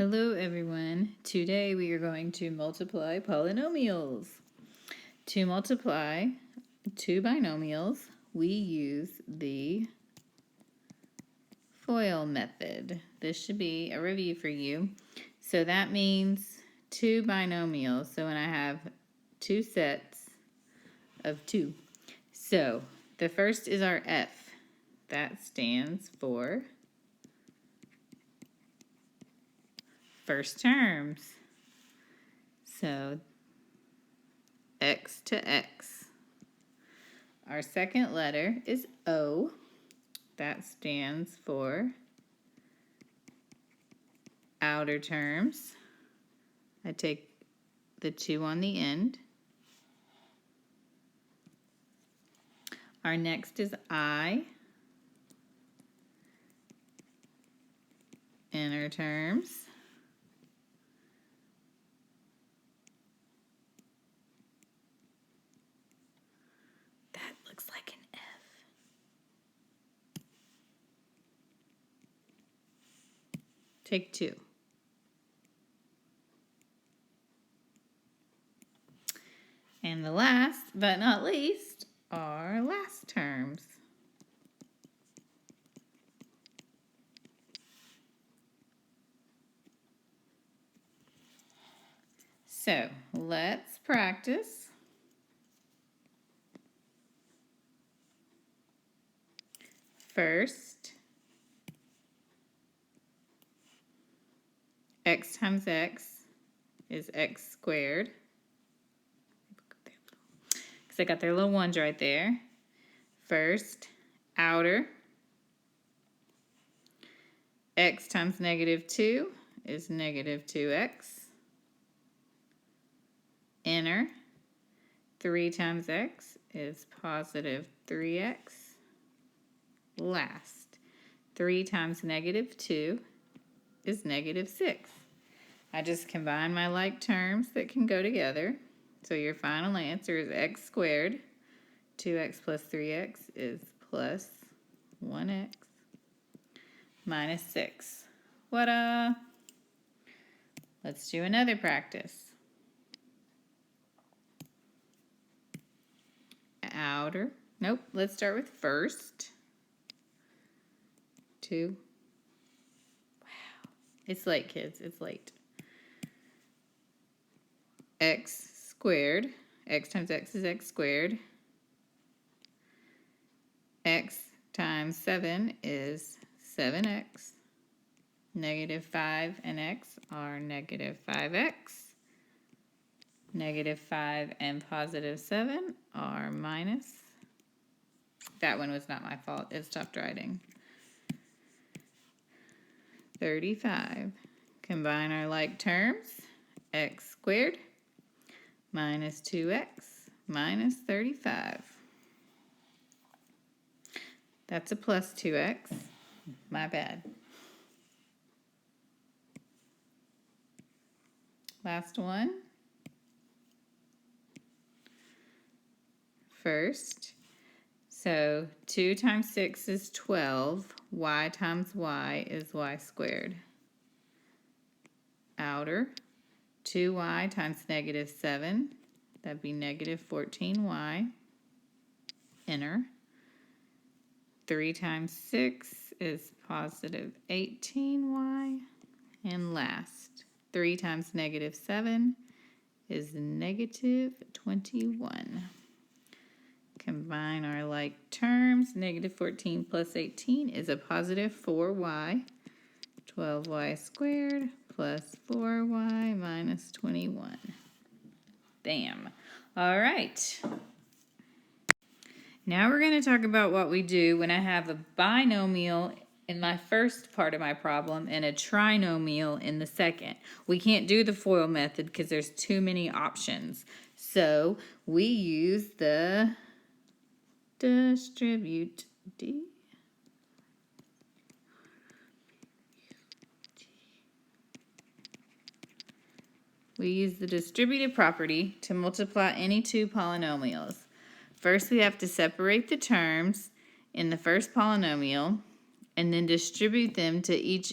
Hello everyone. Today we are going to multiply polynomials. To multiply two binomials, we use the FOIL method. This should be a review for you. So that means two binomials. So when I have two sets of two. So the first is our F. That stands for first terms. So x to x. Our second letter is O. That stands for outer terms. I take the 2 on the end. Our next is I. Inner terms. That looks like an F. Take 2. And the last, but not least, are last terms. So, let's practice. First, x times x is x squared. Because I got their little ones right there. First, outer, x times negative 2 is negative 2x. Inner, 3 times x is positive 3x. Last, 3 times negative 2 is negative 6. I just combine my like terms that can go together. So your final answer is x squared. 2x plus 3x is plus 1x minus 6. What-a? Let's do another practice. Outer. Nope, let's start with first. 2. Wow. It's late, kids. It's late. X squared. X times x is x squared. X times 7 is 7x. Negative 5 and x are negative 5x. Negative 5 and positive 7 are minus. That one was not my fault. It stopped writing. 35. Combine our like terms. X squared minus 2x minus 35. That's a plus 2x. My bad. Last one. First. So 2 times 6 is 12. Y times y is y squared. Outer. 2y times negative 7. That'd be negative 14y. Inner. 3 times 6 is positive 18y. And last, 3 times negative 7 is negative 21. Combine our like terms. Negative 14 plus 18 is a positive 4y. 12y squared plus 4y minus 21. Bam. All right. Now we're going to talk about what we do when I have a binomial in my first part of my problem and a trinomial in the second. We can't do the FOIL method because there's too many options. So we use the distribute D. We use the distributive property to multiply any two polynomials. First, we have to separate the terms in the first polynomial and then distribute them to each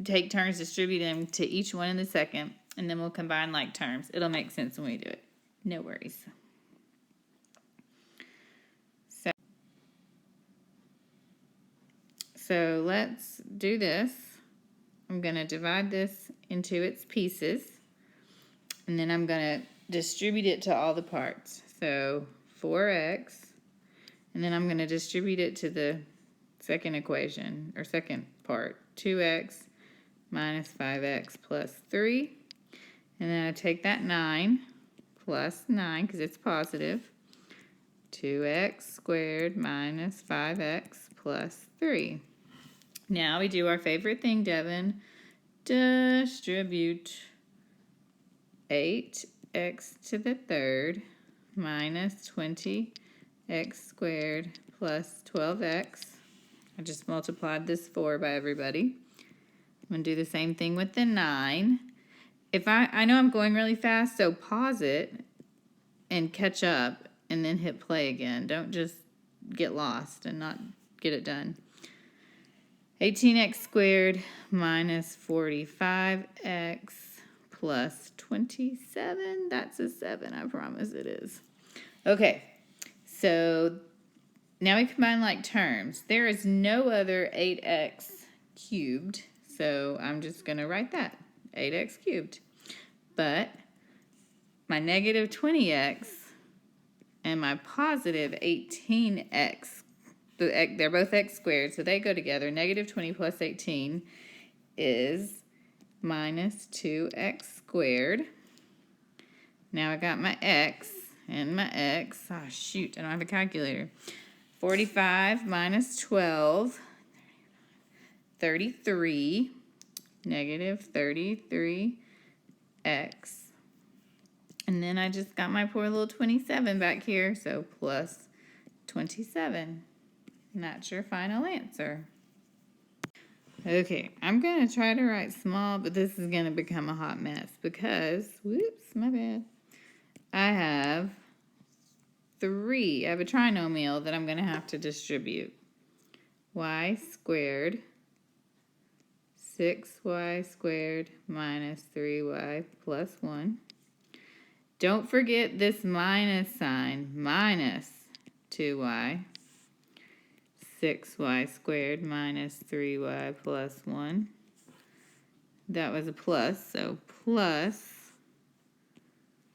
take turns, distribute them to each one in the second, and then we'll combine like terms. It'll make sense when we do it. No worries. So let's do this. I'm going to divide this into its pieces, and then I'm going to distribute it to all the parts. So 4x, and then I'm going to distribute it to the second equation, or second part, 2x minus 5x plus 3. And then I take that 9 plus 9, because it's positive, 2x squared minus 5x plus 3. Now we do our favorite thing, Devin. Distribute 8x to the third minus 20x squared plus 12x. I just multiplied this 4 by everybody. I'm going to do the same thing with the 9. If I know I'm going really fast, so pause it and catch up and then hit play again. Don't just get lost and not get it done. 18x squared minus 45x plus 27. That's a 7, I promise it is. Okay, so now we combine like terms. There is no other 8x cubed, so I'm just going to write that, 8x cubed. But my negative 20x and my positive 18x, they're both x squared, so they go together. Negative 20 plus 18 is minus 2x squared. Now I got my x and my x. Oh, shoot, I don't have a calculator. 45 minus 12, 33, negative 33x. And then I just got my poor little 27 back here, so plus 27. And that's your final answer. Okay, I'm going to try to write small, but this is going to become a hot mess because, whoops, my bad. I have a trinomial that I'm going to have to distribute. Y squared, 6y squared minus 3y plus 1. Don't forget this minus sign, minus 2y. 6y squared minus 3y plus 1. That was a plus, so plus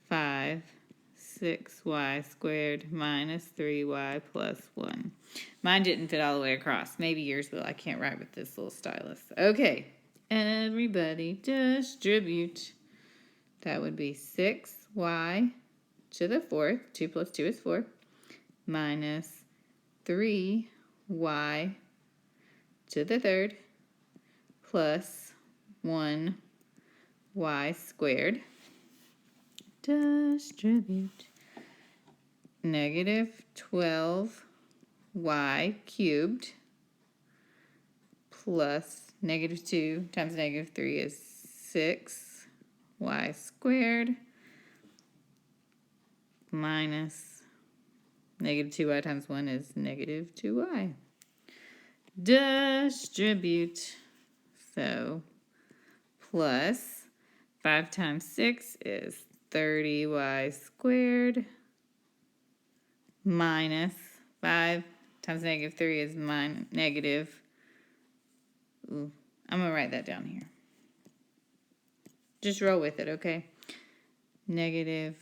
5, 6y squared minus 3y plus 1. Mine didn't fit all the way across. Maybe yours will. I can't write with this little stylus. Okay, everybody distribute. That would be 6y to the fourth. 2 plus 2 is 4. Minus 3y to the third plus 1y squared. Distribute. Negative 12y cubed plus negative 2 times negative 3 is 6y squared minus negative 2y times 1 is negative 2y. Distribute. So plus 5 times 6 is 30y squared minus 5 times negative 3 is negative. I'm going to write that down here. Just roll with it, okay? Negative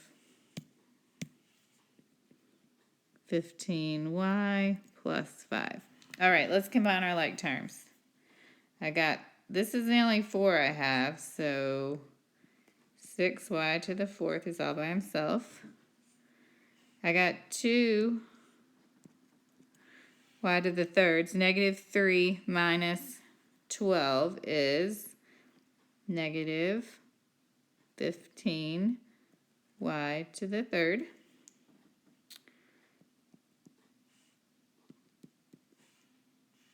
15y plus 5. All right, let's combine our like terms. This is the only 4 I have, so 6y to the fourth is all by himself. I got 2y to the third. So negative 3 minus 12 is negative 15y to the third.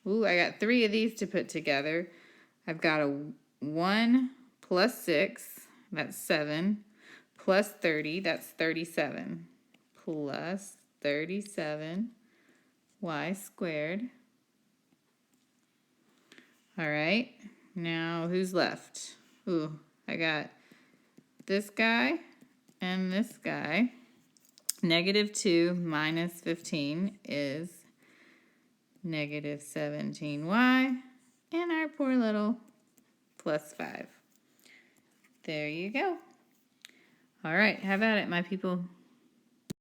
Ooh, I got 3 of these to put together. I've got a 1 plus 6, that's 7, plus 30, that's 37, plus 37y squared. All right, Now, who's left? Ooh, I got this guy and this guy. Negative 2 minus 15 is negative 17y. And our poor little plus 5. There you go. All right, have at it, my people.